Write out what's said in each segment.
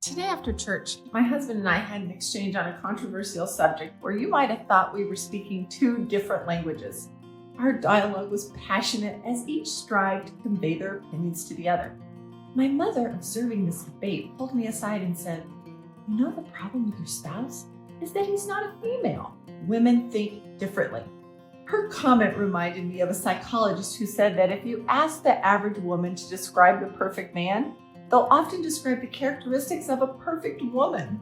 Today after church, my husband and I had an exchange on a controversial subject where you might have thought we were speaking two different languages. Our dialogue was passionate as each strived to convey their opinions to the other. My mother, observing this debate, pulled me aside and said, "You know the problem with your spouse is that he's not a female. Women think differently." Her comment reminded me of a psychologist who said that if you ask the average woman to describe the perfect man, they'll often describe the characteristics of a perfect woman.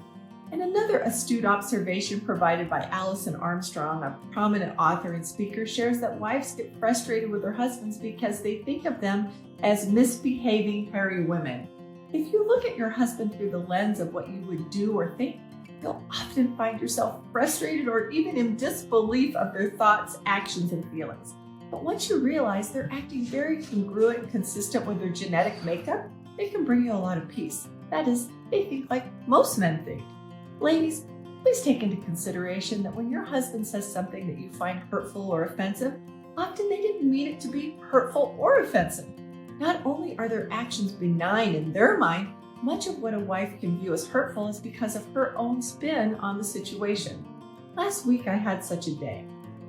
And another astute observation provided by Alison Armstrong, a prominent author and speaker, shares that wives get frustrated with their husbands because they think of them as misbehaving, hairy women. If you look at your husband through the lens of what you would do or think, you'll often find yourself frustrated or even in disbelief of their thoughts, actions, and feelings. But once you realize they're acting very congruent and consistent with their genetic makeup, it can bring you a lot of peace. That is, they think like most men think. Ladies, please take into consideration that when your husband says something that you find hurtful or offensive, often they didn't mean it to be hurtful or offensive. Not only are their actions benign in their mind, much of what a wife can view as hurtful is because of her own spin on the situation. Last week I had such a day.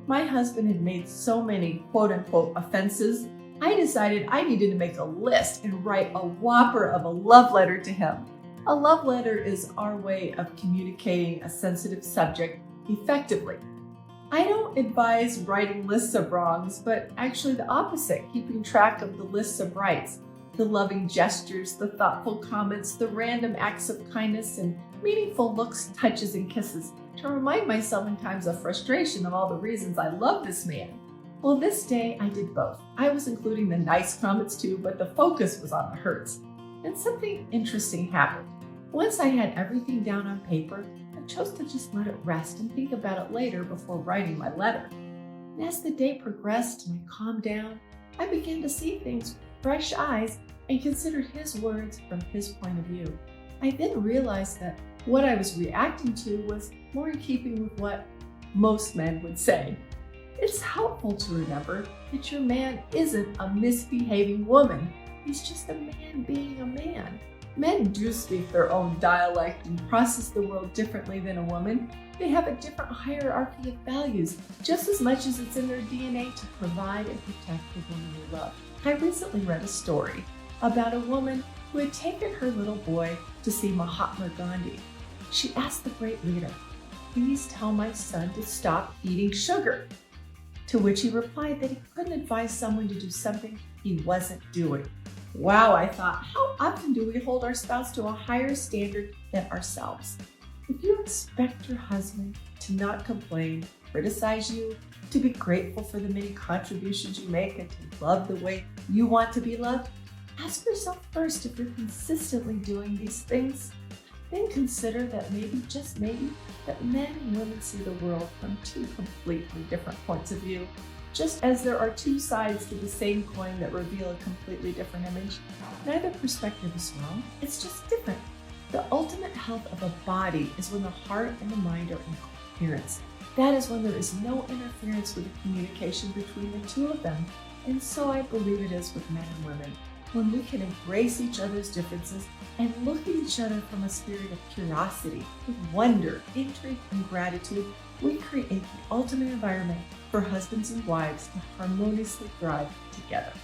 My husband had made so many quote-unquote offenses, I decided I needed to make a list and write a whopper of a love letter to him. A love letter is our way of communicating a sensitive subject effectively. I don't advise writing lists of wrongs, but actually the opposite, keeping track of the lists of rights, the loving gestures, the thoughtful comments, the random acts of kindness, and meaningful looks, touches, and kisses to remind myself in times of frustration of all the reasons I love this man. Well, this day I did both. I was including the nice comments too, but the focus was on the hurts. And something interesting happened. Once I had everything down on paper, I chose to just let it rest and think about it later before writing my letter. And as the day progressed and I calmed down, I began to see things with fresh eyes and considered his words from his point of view. I then realized that what I was reacting to was more in keeping with what most men would say. It's helpful to remember that your man isn't a misbehaving woman. He's just a man being a man. Men do speak their own dialect and process the world differently than a woman. They have a different hierarchy of values, just as much as it's in their DNA to provide and protect the woman they love. I recently read a story about a woman who had taken her little boy to see Mahatma Gandhi. She asked the great leader, "Please tell my son to stop eating sugar." To which he replied that he couldn't advise someone to do something he wasn't doing. Wow, I thought, how often do we hold our spouse to a higher standard than ourselves? If you expect your husband to not complain, criticize you, to be grateful for the many contributions you make, and to love the way you want to be loved, ask yourself first if you're consistently doing these things. Then consider that maybe, just maybe, that men and women see the world from two completely different points of view. Just as there are two sides to the same coin that reveal a completely different image, neither perspective is wrong, it's just different. The ultimate health of a body is when the heart and the mind are in coherence. That is when there is no interference with the communication between the two of them. And so I believe it is with men and women. When we can embrace each other's differences and look at each other from a spirit of curiosity, with wonder, intrigue, and gratitude, we create the ultimate environment for husbands and wives to harmoniously thrive together.